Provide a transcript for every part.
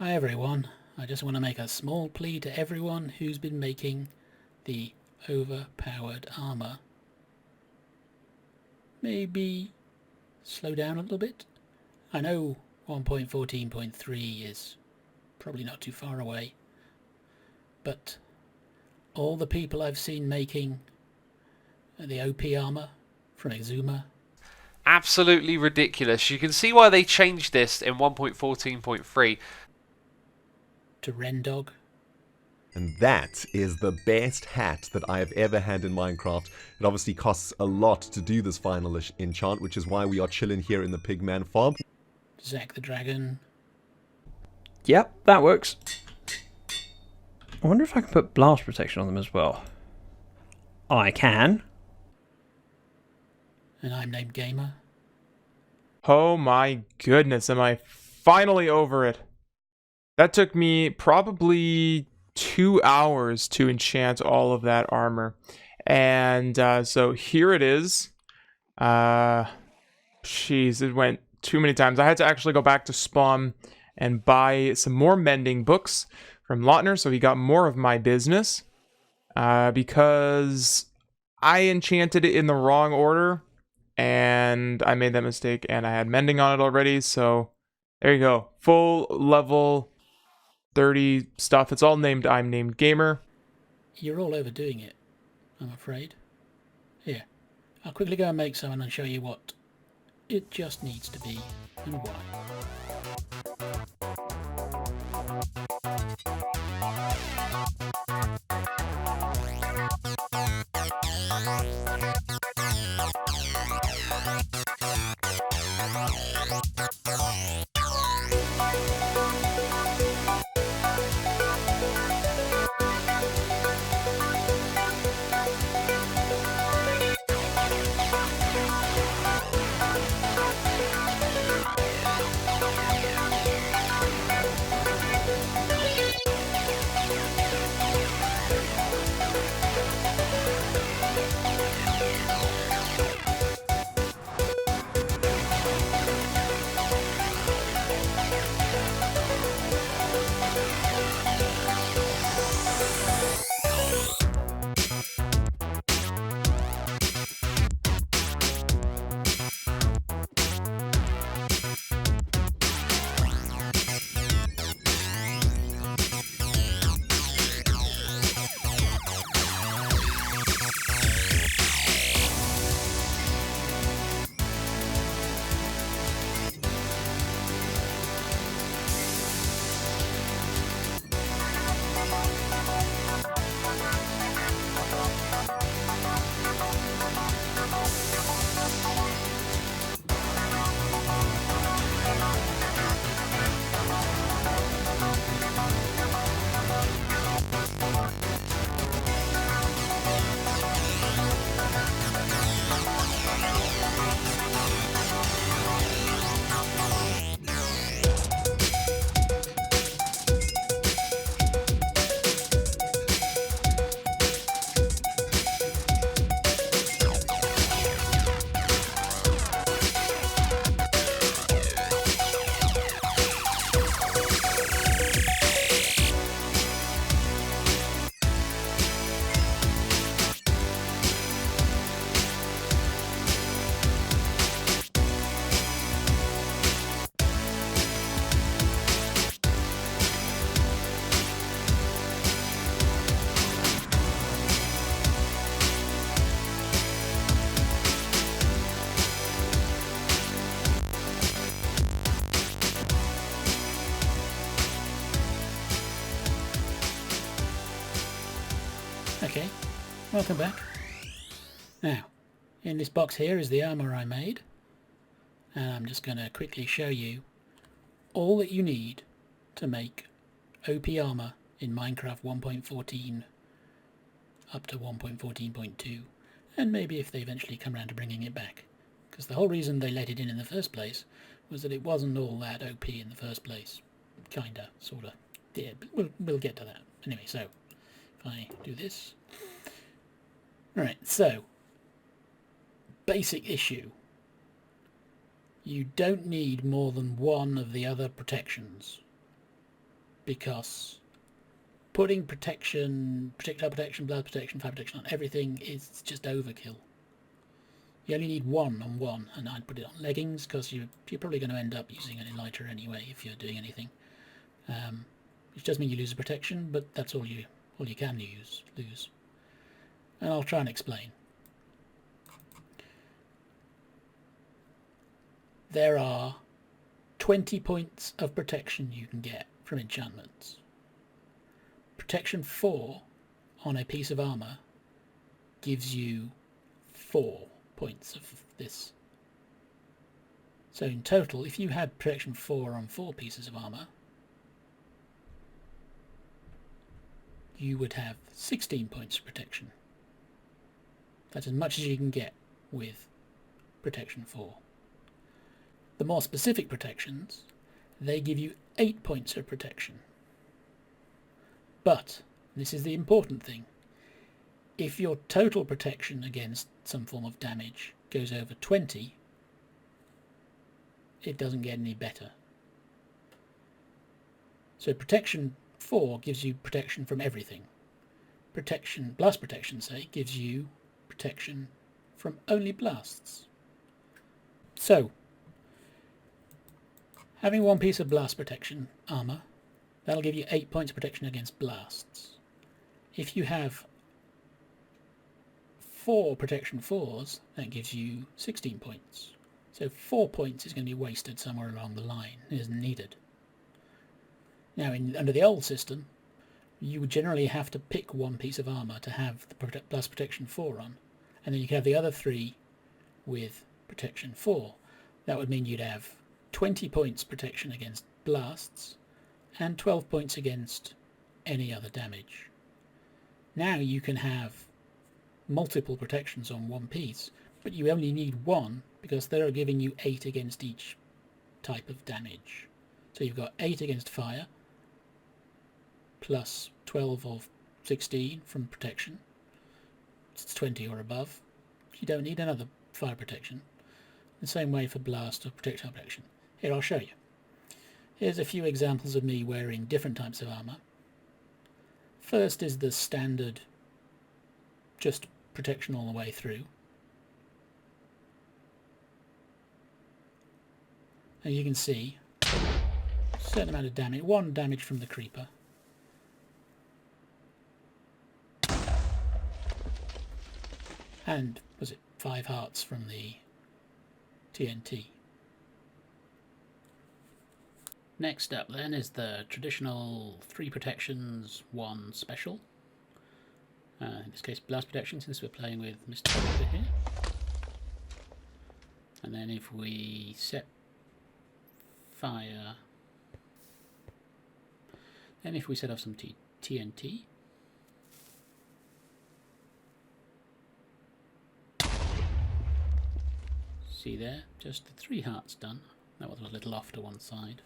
Hi everyone, I just want to make a small plea to everyone who's been making the overpowered armor. Maybe slow down a little bit? I know 1.14.3 is probably not too far away, but all the people I've seen making the OP armor from Exuma. Absolutely ridiculous. You can see why they changed this in 1.14.3. To Rendog. And that is the best hat that I have ever had in Minecraft. It obviously costs a lot to do this final enchant, which is why we are chilling here in the Pigman farm. Zack the Dragon. Yep, that works. I wonder if I can put blast protection on them as well. I can. And I'm named Gamer. Oh my goodness, am I finally over it. That took me probably 2 hours to enchant all of that armor. And so here it is. Jeez, it went too many times. I had to actually go back to spawn and buy some more mending books from Lautner, so he got more of my business. Because I enchanted it in the wrong order, and I made that mistake, and I had mending on it already, so there you go. Full level 30 stuff. It's all named I'm named Gamer. You're all overdoing it, I'm afraid. Here, I'll quickly go and make some and show you what it just needs to be and why. Okay, welcome back. Now, in this box here is the armor I made, and I'm just going to quickly show you all that you need to make OP armor in Minecraft 1.14 up to 1.14.2, and maybe if they eventually come around to bringing it back, because the whole reason they let it in the first place was that it wasn't all that OP in the first place. Kinda, sorta. Yeah, but we'll get to that. Anyway, so if I do this. Right, so basic issue. You don't need more than one of the other protections. because putting protection, projectile protection, blood protection, fire protection on everything is just overkill. You only need one on one, and I'd put it on leggings because you're probably going to end up using an lighter anyway if you're doing anything. Which does mean you lose a protection, but that's all you can lose. And I'll try and explain. There are 20 points of protection you can get from enchantments. Protection 4 on a piece of armour gives you 4 points of this. So in total, if you had protection 4 on 4 pieces of armour, you would have 16 points of protection. That's as much as you can get with protection 4. The more specific protections, they give you 8 points of protection. But, this is the important thing, if your total protection against some form of damage goes over 20, it doesn't get any better. So protection 4 gives you protection from everything. Blast protection, say, gives you protection from only blasts. So, having one piece of blast protection armour, that'll give you 8 points of protection against blasts. If you have 4 protection 4s, that gives you 16 points. So 4 points is going to be wasted somewhere along the line. It isn't needed. Now, under the old system, you would generally have to pick one piece of armour to have the blast protection 4 on, and then you could have the other 3 with protection 4. That would mean you'd have 20 points protection against blasts and 12 points against any other damage. Now you can have multiple protections on one piece, but you only need one because they're giving you 8 against each type of damage. So you've got 8 against fire, plus 12 or 16 from protection. It's 20 or above. You don't need another fire protection. The same way for blast or projectile protection. Here, I'll show you. Here's a few examples of me wearing different types of armour. First is the standard, just protection all the way through. And you can see a certain amount of damage, 1 damage from the creeper. And, was it 5 hearts from the TNT. Next up then is the traditional 3 protections, 1 special. In this case blast protection, since we're playing with Mr. Creeper here. And then if we set fire, then if we set off some TNT, see there, just the 3 hearts done. That was a little off to one side,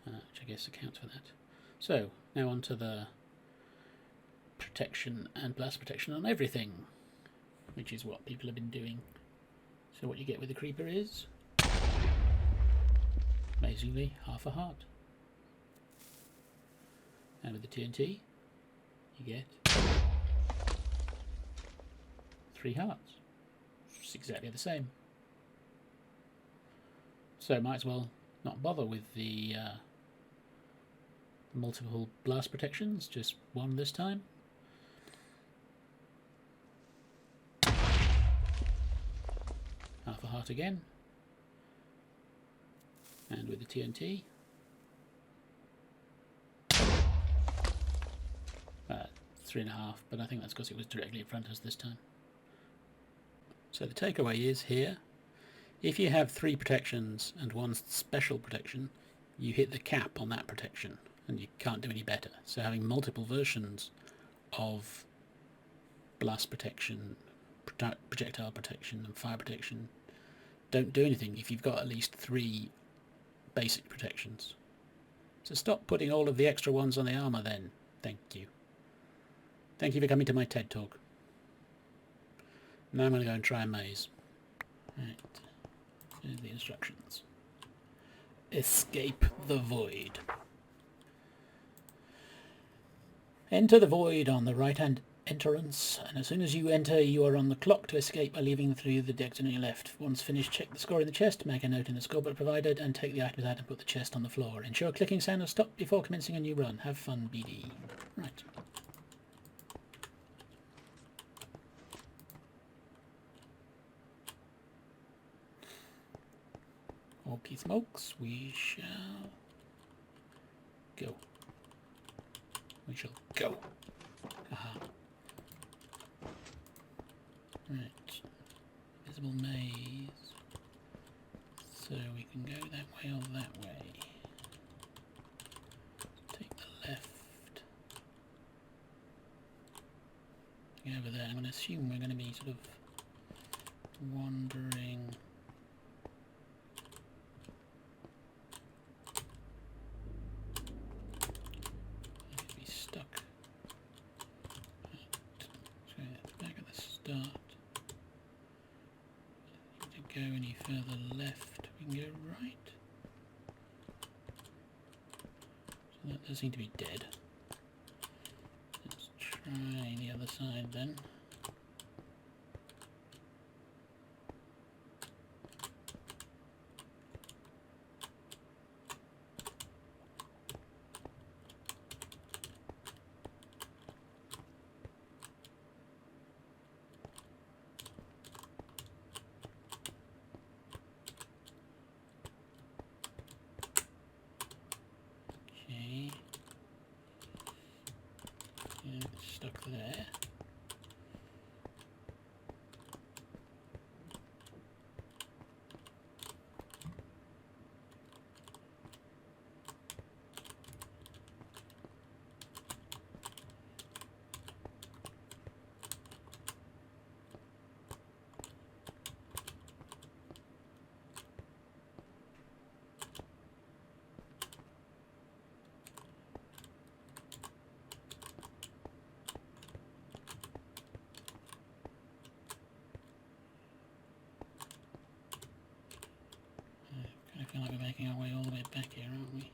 which I guess accounts for that. So, now on to the protection and blast protection on everything, which is what people have been doing. So what you get with the creeper is, amazingly, half a heart. And with the TNT, you get 3 hearts. It's exactly the same. So might as well not bother with the multiple blast protections, just 1 this time. Half a heart again. And with the TNT. 3.5, but I think that's because it was directly in front of us this time. So the takeaway is here, if you have 3 protections and 1 special protection, you hit the cap on that protection and you can't do any better. So having multiple versions of blast protection, projectile protection and fire protection don't do anything if you've got at least 3 basic protections. So stop putting all of the extra ones on the armour then. Thank you. Thank you for coming to my TED Talk. Now I'm going to go and try a maze. Right. Here's the instructions. Escape the void. Enter the void on the right-hand entrance, and as soon as you enter, you are on the clock to escape by leaving through the exit on your left. Once finished, check the score in the chest, make a note in the scoreboard provided, and take the items out and put the chest on the floor. Ensure clicking sound has stopped before commencing a new run. Have fun, BD. Right. Okay, smokes, we shall go. We shall go. Aha. Right. Visible maze. So we can go that way or that way. Take the left. Go over there. I'm going to assume we're going to be sort of wandering. Stuck. So it's back at the start. If we go any further left, we can go right. So that does seem to be dead. Let's try the other side then. Okay. And it's stuck there. I feel like we're making our way all the way back here, aren't we?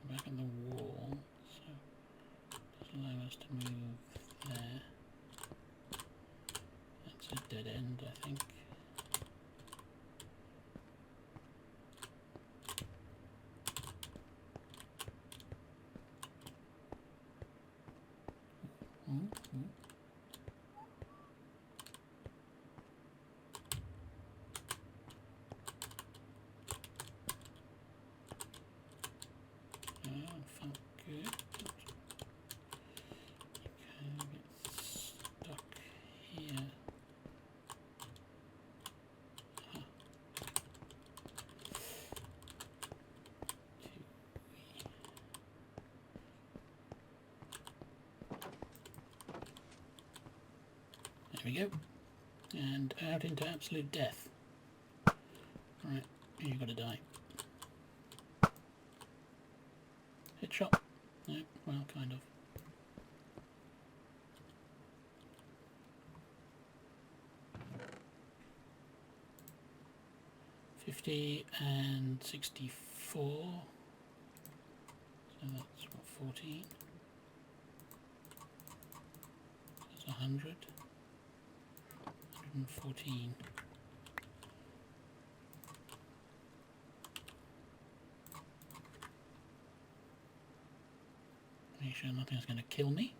Back at the wall, so just allow us to move there. That's a dead end, I think. Ooh. Felt good. Okay, get stuck here. There we go. And out into absolute death. Right, you've got to die. Headshot? No, well, kind of. $50 and 64. So that's what, 14. That's 100. 114. Make sure nothing's going to kill me.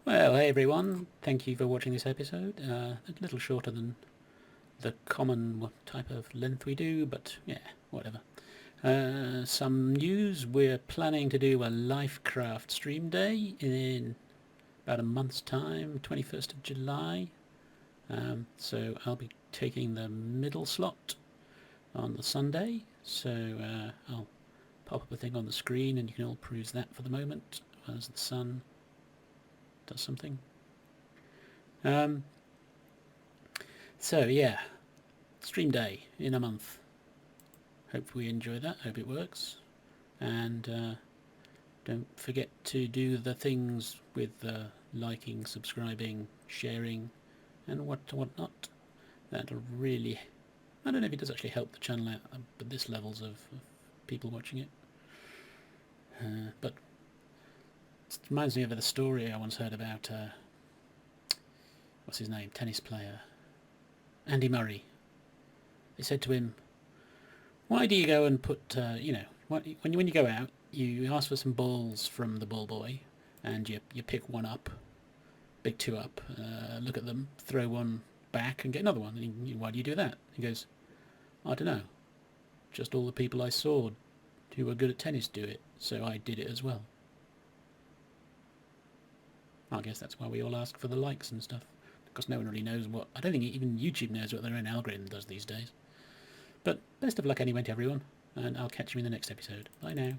Well, hey everyone, thank you for watching this episode. A little shorter than the common type of length we do, but yeah, whatever. Some news: we're planning to do a LyfCraft stream day in about a month's time, 21st of July. So I'll be taking the middle slot on the Sunday, so I'll pop up a thing on the screen and you can all peruse that for the moment as the sun does something. So yeah, stream day in a month. hope we enjoy that. Hope it works. And don't forget to do the things with liking, subscribing, sharing, and whatnot. That'll really... I don't know if it does actually help the channel out at this levels of people watching it. But it reminds me of the story I once heard about, what's his name, tennis player, Andy Murray. They said to him, why do you go and put, you know, when you go out, you ask for some balls from the ball boy, and you pick one up, pick two up, look at them, throw one back and get another one. And why do you do that? He goes, I don't know. Just all the people I saw who were good at tennis do it, so I did it as well. I guess that's why we all ask for the likes and stuff, because no one really knows what... I don't think even YouTube knows what their own algorithm does these days. But best of luck anyway to everyone, and I'll catch you in the next episode. Bye now.